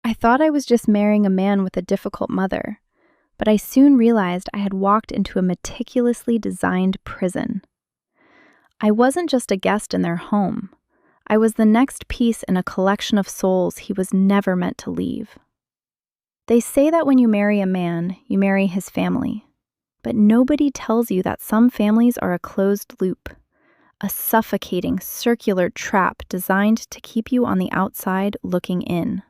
I thought I was just marrying a man with a difficult mother, but I soon realized I had walked into a meticulously designed prison. I wasn't just a guest in their home. I was the next piece in a collection of souls he was never meant to leave. They say that when you marry a man, you marry his family. But nobody tells you that some families are a closed loop, a suffocating circular trap designed to keep you on the outside looking in.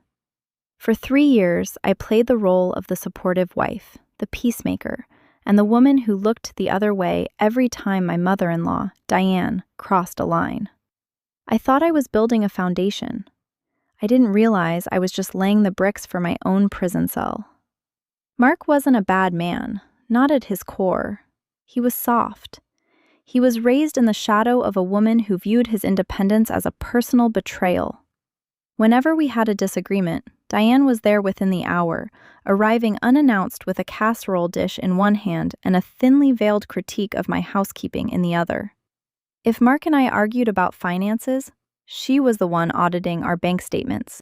For 3 years, I played the role of the supportive wife, the peacemaker, and the woman who looked the other way every time my mother-in-law, Diane, crossed a line. I thought I was building a foundation. I didn't realize I was just laying the bricks for my own prison cell. Mark wasn't a bad man, not at his core. He was soft. He was raised in the shadow of a woman who viewed his independence as a personal betrayal. Whenever we had a disagreement, Diane was there within the hour, arriving unannounced with a casserole dish in one hand and a thinly veiled critique of my housekeeping in the other. If Mark and I argued about finances, she was the one auditing our bank statements.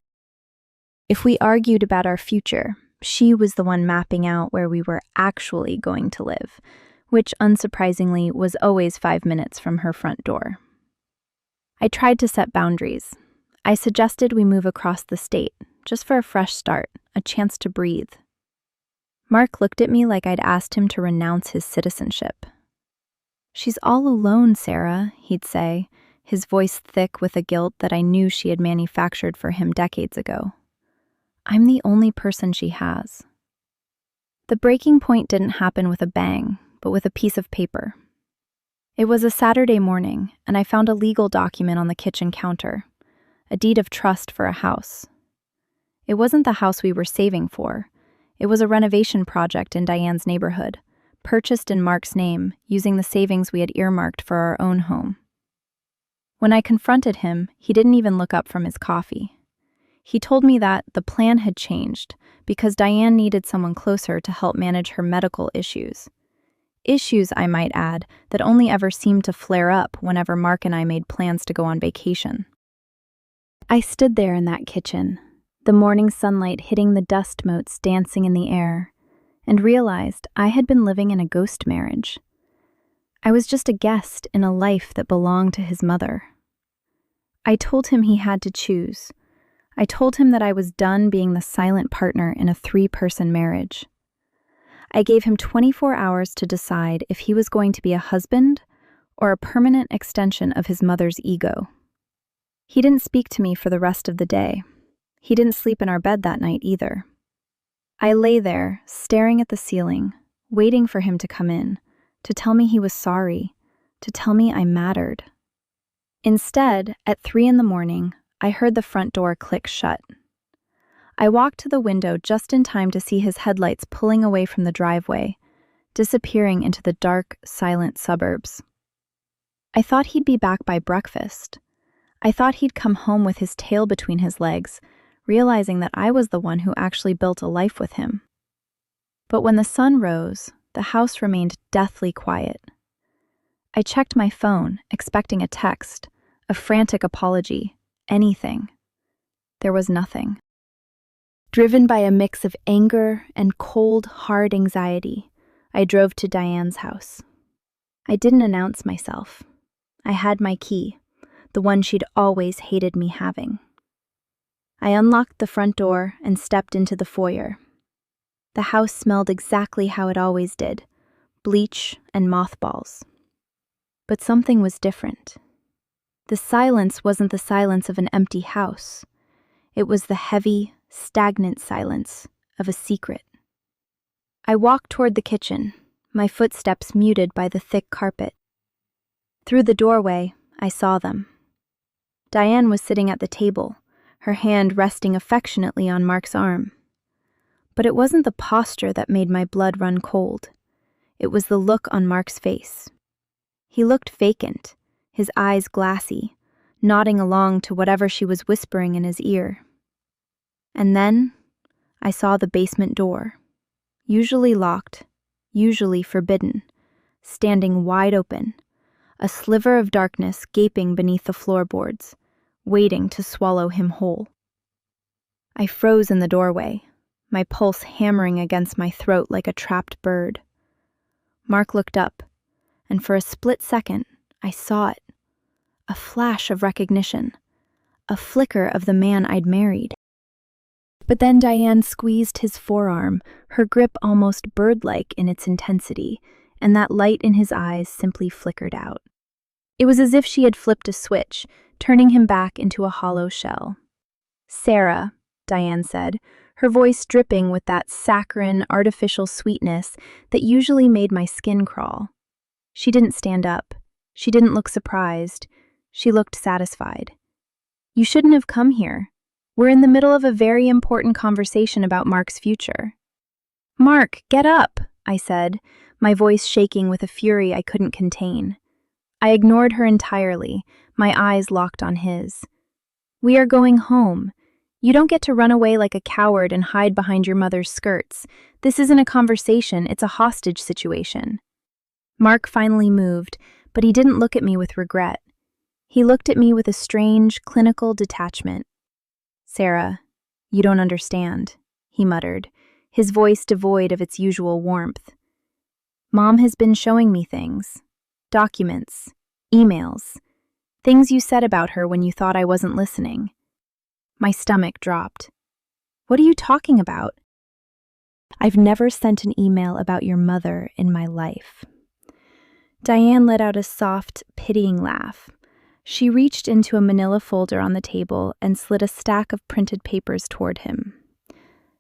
If we argued about our future, she was the one mapping out where we were actually going to live, which unsurprisingly was always 5 minutes from her front door. I tried to set boundaries. I suggested we move across the state, just for a fresh start, a chance to breathe. Mark looked at me like I'd asked him to renounce his citizenship. "She's all alone, Sarah," he'd say, his voice thick with a guilt that I knew she had manufactured for him decades ago. "I'm the only person she has." The breaking point didn't happen with a bang, but with a piece of paper. It was a Saturday morning, and I found a legal document on the kitchen counter, a deed of trust for a house. It wasn't the house we were saving for. It was a renovation project in Diane's neighborhood, purchased in Mark's name, using the savings we had earmarked for our own home. When I confronted him, he didn't even look up from his coffee. He told me that the plan had changed because Diane needed someone closer to help manage her medical issues. Issues, I might add, that only ever seemed to flare up whenever Mark and I made plans to go on vacation. I stood there in that kitchen, the morning sunlight hitting the dust motes dancing in the air, and realized I had been living in a ghost marriage. I was just a guest in a life that belonged to his mother. I told him he had to choose. I told him that I was done being the silent partner in a 3-person marriage. I gave him 24 hours to decide if he was going to be a husband or a permanent extension of his mother's ego. He didn't speak to me for the rest of the day. He didn't sleep in our bed that night either. I lay there, staring at the ceiling, waiting for him to come in, to tell me he was sorry, to tell me I mattered. Instead, at 3 a.m, I heard the front door click shut. I walked to the window just in time to see his headlights pulling away from the driveway, disappearing into the dark, silent suburbs. I thought he'd be back by breakfast. I thought he'd come home with his tail between his legs, realizing that I was the one who actually built a life with him. But when the sun rose, the house remained deathly quiet. I checked my phone, expecting a text, a frantic apology, anything. There was nothing. Driven by a mix of anger and cold, hard anxiety, I drove to Diane's house. I didn't announce myself. I had my key, the one she'd always hated me having. I unlocked the front door and stepped into the foyer. The house smelled exactly how it always did, bleach and mothballs. But something was different. The silence wasn't the silence of an empty house. It was the heavy, stagnant silence of a secret. I walked toward the kitchen, my footsteps muted by the thick carpet. Through the doorway, I saw them. Diane was sitting at the table, her hand resting affectionately on Mark's arm. But it wasn't the posture that made my blood run cold. It was the look on Mark's face. He looked vacant, his eyes glassy, nodding along to whatever she was whispering in his ear. And then I saw the basement door, usually locked, usually forbidden, standing wide open, a sliver of darkness gaping beneath the floorboards, waiting to swallow him whole. I froze in the doorway, my pulse hammering against my throat like a trapped bird. Mark looked up, and for a split second, I saw it. A flash of recognition, a flicker of the man I'd married. But then Diane squeezed his forearm, her grip almost bird-like in its intensity, and that light in his eyes simply flickered out. It was as if she had flipped a switch, turning him back into a hollow shell. "Sarah," Diane said, her voice dripping with that saccharine, artificial sweetness that usually made my skin crawl. She didn't stand up. She didn't look surprised. She looked satisfied. "You shouldn't have come here. We're in the middle of a very important conversation about Mark's future." "Mark, get up," I said, my voice shaking with a fury I couldn't contain. I ignored her entirely, my eyes locked on his. "We are going home. You don't get to run away like a coward and hide behind your mother's skirts. This isn't a conversation, it's a hostage situation." Mark finally moved, but he didn't look at me with regret. He looked at me with a strange, clinical detachment. "Sarah, you don't understand," he muttered, his voice devoid of its usual warmth. "Mom has been showing me things. Documents, emails, things you said about her when you thought I wasn't listening." My stomach dropped. "What are you talking about?" "I've never sent an email about your mother in my life." Diane let out a soft, pitying laugh. She reached into a manila folder on the table and slid a stack of printed papers toward him.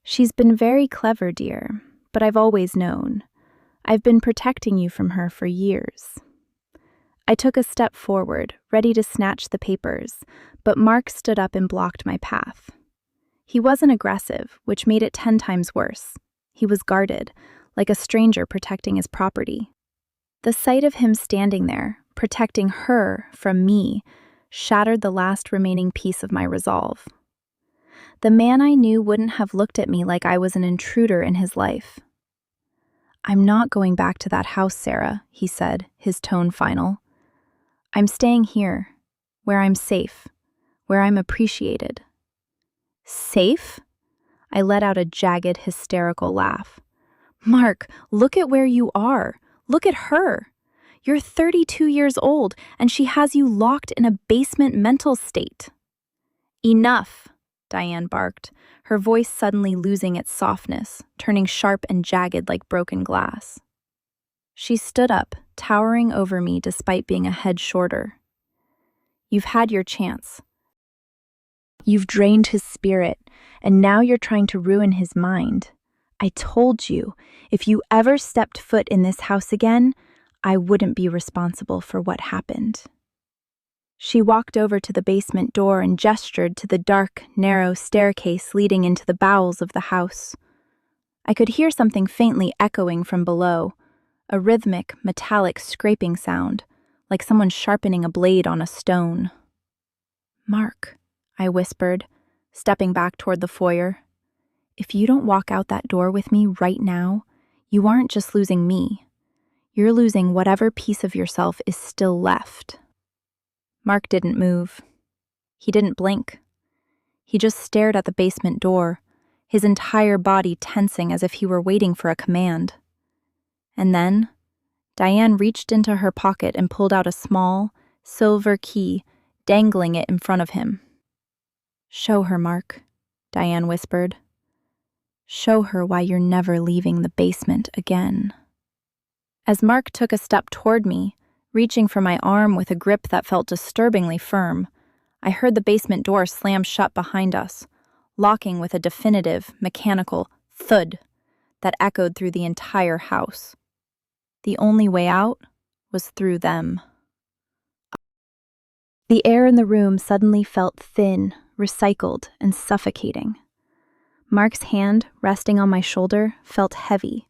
"She's been very clever, dear, but I've always known. I've been protecting you from her for years." I took a step forward, ready to snatch the papers, but Mark stood up and blocked my path. He wasn't aggressive, which made it 10 times worse. He was guarded, like a stranger protecting his property. The sight of him standing there, protecting her from me, shattered the last remaining piece of my resolve. The man I knew wouldn't have looked at me like I was an intruder in his life. "I'm not going back to that house, Sarah," he said, his tone final. "I'm staying here, where I'm safe, where I'm appreciated." "Safe?" I let out a jagged, hysterical laugh. "Mark, look at where you are. Look at her. You're 32 years old, and she has you locked in a basement mental state." "Enough," Diane barked, her voice suddenly losing its softness, turning sharp and jagged like broken glass. She stood up, towering over me despite being a head shorter. "You've had your chance. You've drained his spirit, and now you're trying to ruin his mind. I told you, if you ever stepped foot in this house again, I wouldn't be responsible for what happened." She walked over to the basement door and gestured to the dark, narrow staircase leading into the bowels of the house. I could hear something faintly echoing from below, a rhythmic, metallic scraping sound, like someone sharpening a blade on a stone. "Mark," I whispered, stepping back toward the foyer. "If you don't walk out that door with me right now, you aren't just losing me. You're losing whatever piece of yourself is still left." Mark didn't move. He didn't blink. He just stared at the basement door, his entire body tensing as if he were waiting for a command. And then, Diane reached into her pocket and pulled out a small, silver key, dangling it in front of him. "Show her, Mark," Diane whispered. "Show her why you're never leaving the basement again." As Mark took a step toward me, reaching for my arm with a grip that felt disturbingly firm, I heard the basement door slam shut behind us, locking with a definitive, mechanical thud that echoed through the entire house. The only way out was through them. The air in the room suddenly felt thin, recycled, and suffocating. Mark's hand, resting on my shoulder, felt heavy,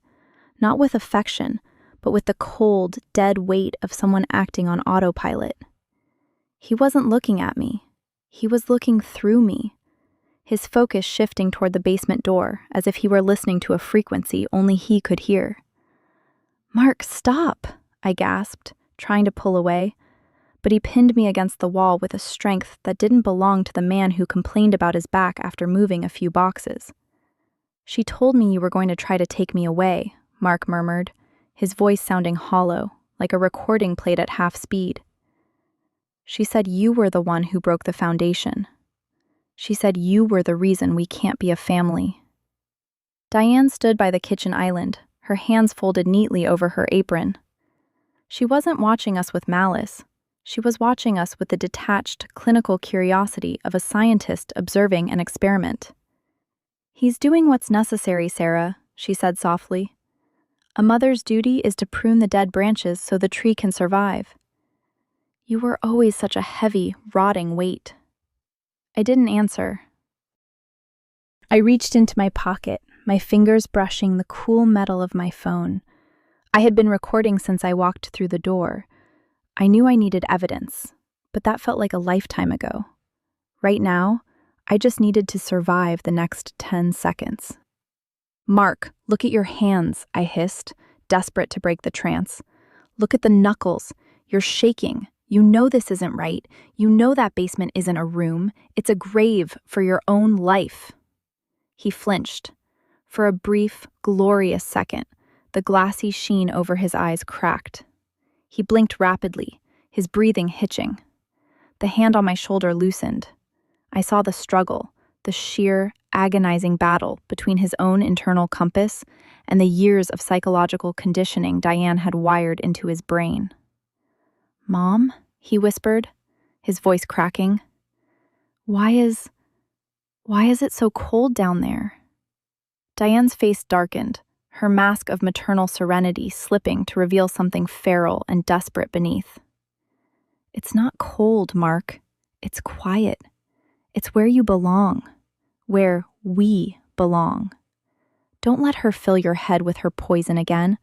not with affection, but with the cold, dead weight of someone acting on autopilot. He wasn't looking at me. He was looking through me, his focus shifting toward the basement door, as if he were listening to a frequency only he could hear. "Mark, stop," I gasped, trying to pull away, but he pinned me against the wall with a strength that didn't belong to the man who complained about his back after moving a few boxes. "She told me you were going to try to take me away," Mark murmured, his voice sounding hollow, like a recording played at half speed. "She said you were the one who broke the foundation. She said you were the reason we can't be a family." Diane stood by the kitchen island, her hands folded neatly over her apron. She wasn't watching us with malice. She was watching us with the detached, clinical curiosity of a scientist observing an experiment. "He's doing what's necessary, Sarah," she said softly. "A mother's duty is to prune the dead branches so the tree can survive. You were always such a heavy, rotting weight." I didn't answer. I reached into my pocket, my fingers brushing the cool metal of my phone. I had been recording since I walked through the door. I knew I needed evidence, but that felt like a lifetime ago. Right now, I just needed to survive the next 10 seconds. "Mark, look at your hands," I hissed, desperate to break the trance. "Look at the knuckles. You're shaking. You know this isn't right. You know that basement isn't a room. It's a grave for your own life." He flinched. For a brief, glorious second, the glassy sheen over his eyes cracked. He blinked rapidly, his breathing hitching. The hand on my shoulder loosened. I saw the struggle, the sheer, agonizing battle between his own internal compass and the years of psychological conditioning Diane had wired into his brain. "Mom?" he whispered, his voice cracking. Why is it so cold down there?" Diane's face darkened, her mask of maternal serenity slipping to reveal something feral and desperate beneath. "It's not cold, Mark. It's quiet. It's where you belong. Where we belong. Don't let her fill your head with her poison again.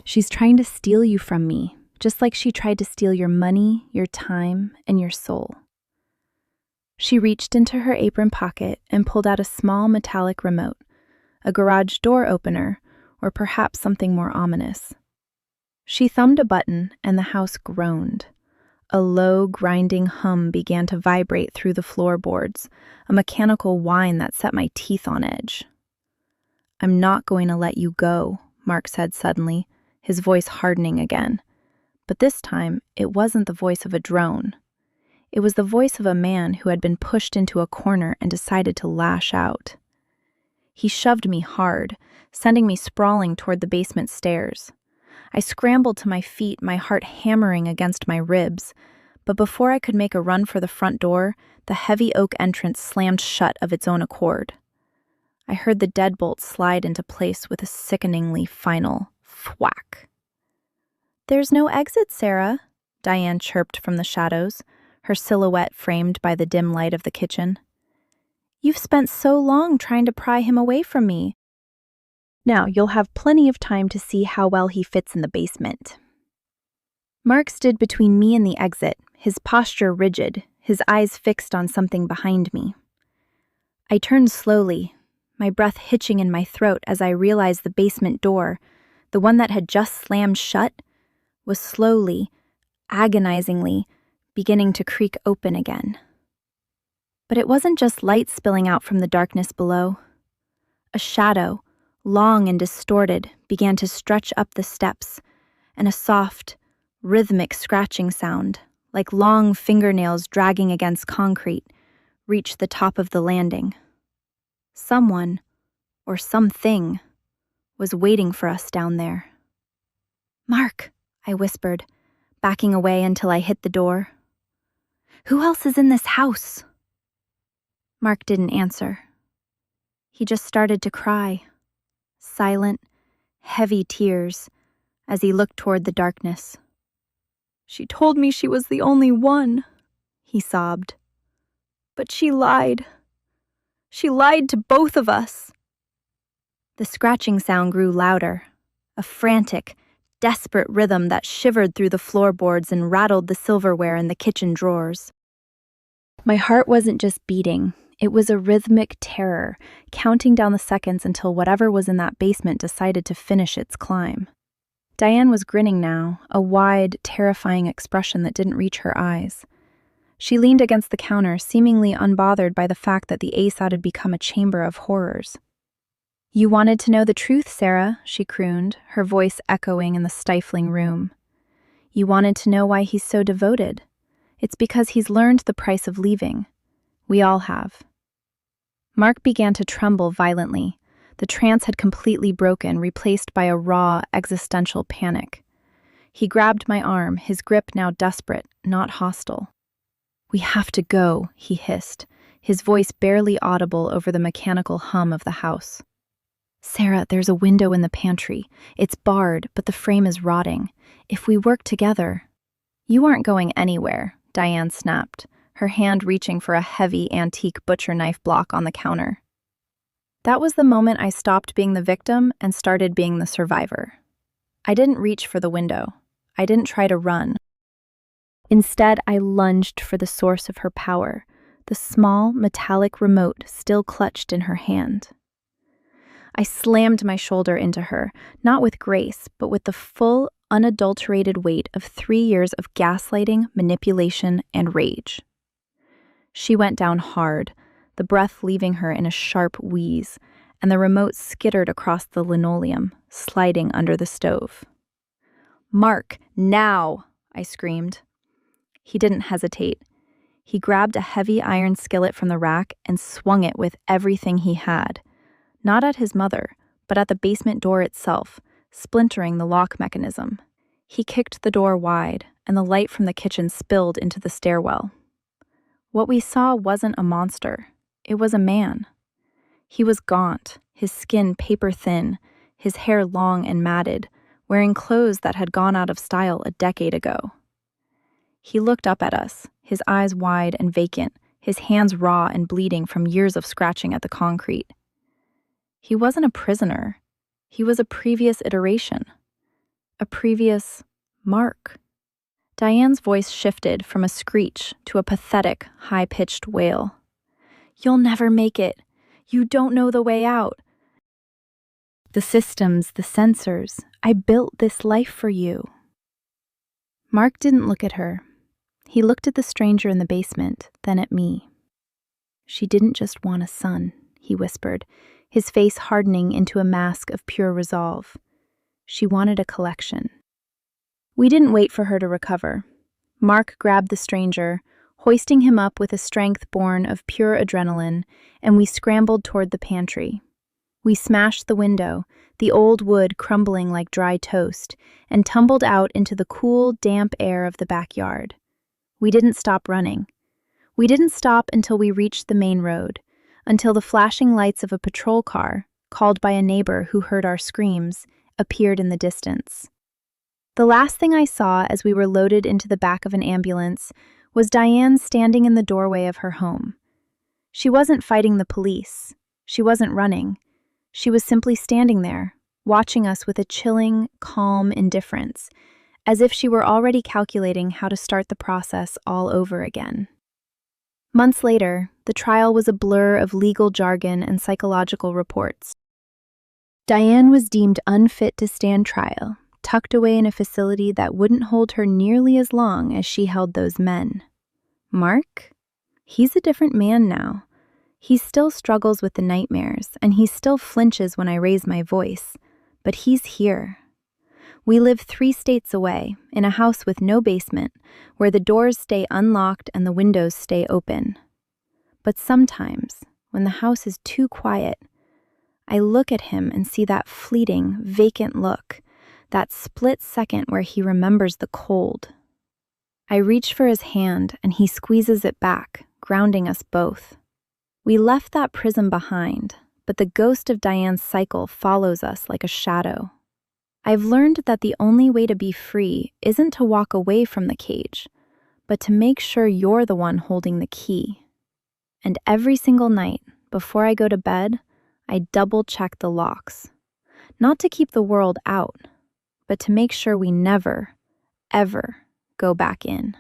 She's trying to steal you from me, just like she tried to steal your money, your time, and your soul." She reached into her apron pocket and pulled out a small metallic remote, a garage door opener, or perhaps something more ominous. She thumbed a button and the house groaned. A low, grinding hum began to vibrate through the floorboards, a mechanical whine that set my teeth on edge. "I'm not going to let you go," Mark said suddenly, his voice hardening again. But this time, it wasn't the voice of a drone. It was the voice of a man who had been pushed into a corner and decided to lash out. He shoved me hard, sending me sprawling toward the basement stairs. I scrambled to my feet, my heart hammering against my ribs, but before I could make a run for the front door, the heavy oak entrance slammed shut of its own accord. I heard the deadbolt slide into place with a sickeningly final thwack. "There's no exit, Sarah," Diane chirped from the shadows, her silhouette framed by the dim light of the kitchen. "You've spent so long trying to pry him away from me. Now you'll have plenty of time to see how well he fits in the basement." Mark stood between me and the exit, his posture rigid, his eyes fixed on something behind me. I turned slowly, my breath hitching in my throat as I realized the basement door, the one that had just slammed shut, was slowly, agonizingly, beginning to creak open again. But it wasn't just light spilling out from the darkness below. A shadow, long and distorted, began to stretch up the steps, and a soft, rhythmic scratching sound, like long fingernails dragging against concrete, reached the top of the landing. Someone, or something, was waiting for us down there. "Mark," I whispered, backing away until I hit the door. "Who else is in this house?" Mark didn't answer. He just started to cry, silent, heavy tears, as he looked toward the darkness. "She told me she was the only one," he sobbed. "But she lied. She lied to both of us." The scratching sound grew louder, a frantic, desperate rhythm that shivered through the floorboards and rattled the silverware in the kitchen drawers. My heart wasn't just beating, it was a rhythmic terror, counting down the seconds until whatever was in that basement decided to finish its climb. Diane was grinning now, a wide, terrifying expression that didn't reach her eyes. She leaned against the counter, seemingly unbothered by the fact that the ASAT had become a chamber of horrors. "You wanted to know the truth, Sarah," she crooned, her voice echoing in the stifling room. "You wanted to know why he's so devoted. It's because he's learned the price of leaving. We all have." Mark began to tremble violently. The trance had completely broken, replaced by a raw, existential panic. He grabbed my arm, his grip now desperate, not hostile. "We have to go," he hissed, his voice barely audible over the mechanical hum of the house. "Sarah, there's a window in the pantry. It's barred, but the frame is rotting. If we work together—" "You aren't going anywhere," Diane snapped, her hand reaching for a heavy, antique butcher knife block on the counter. That was the moment I stopped being the victim and started being the survivor. I didn't reach for the window. I didn't try to run. Instead, I lunged for the source of her power, the small, metallic remote still clutched in her hand. I slammed my shoulder into her, not with grace, but with the full, unadulterated weight of 3 years of gaslighting, manipulation, and rage. She went down hard, the breath leaving her in a sharp wheeze, and the remote skittered across the linoleum, sliding under the stove. "Mark, now!" I screamed. He didn't hesitate. He grabbed a heavy iron skillet from the rack and swung it with everything he had, not at his mother, but at the basement door itself, splintering the lock mechanism. He kicked the door wide, and the light from the kitchen spilled into the stairwell. What we saw wasn't a monster. It was a man. He was gaunt, his skin paper-thin, his hair long and matted, wearing clothes that had gone out of style a decade ago. He looked up at us, his eyes wide and vacant, his hands raw and bleeding from years of scratching at the concrete. He wasn't a prisoner. He was a previous iteration. A previous Mark. Diane's voice shifted from a screech to a pathetic, high-pitched wail. "You'll never make it. You don't know the way out. The systems, the sensors. I built this life for you." Mark didn't look at her. He looked at the stranger in the basement, then at me. "She didn't just want a son," he whispered, his face hardening into a mask of pure resolve. "She wanted a collection." We didn't wait for her to recover. Mark grabbed the stranger, hoisting him up with a strength born of pure adrenaline, and we scrambled toward the pantry. We smashed the window, the old wood crumbling like dry toast, and tumbled out into the cool, damp air of the backyard. We didn't stop running. We didn't stop until we reached the main road, until the flashing lights of a patrol car, called by a neighbor who heard our screams, appeared in the distance. The last thing I saw as we were loaded into the back of an ambulance was Diane standing in the doorway of her home. She wasn't fighting the police. She wasn't running. She was simply standing there, watching us with a chilling, calm indifference, as if she were already calculating how to start the process all over again. Months later, the trial was a blur of legal jargon and psychological reports. Diane was deemed unfit to stand trial, tucked away in a facility that wouldn't hold her nearly as long as she held those men. Mark? He's a different man now. He still struggles with the nightmares, and he still flinches when I raise my voice, but he's here. We live 3 states away, in a house with no basement, where the doors stay unlocked and the windows stay open. But sometimes, when the house is too quiet, I look at him and see that fleeting, vacant look, that split second where he remembers the cold. I reach for his hand, and he squeezes it back, grounding us both. We left that prison behind, but the ghost of Diane's cycle follows us like a shadow. I've learned that the only way to be free isn't to walk away from the cage, but to make sure you're the one holding the key. And every single night, before I go to bed, I double-check the locks. Not to keep the world out, but to make sure we never, ever go back in.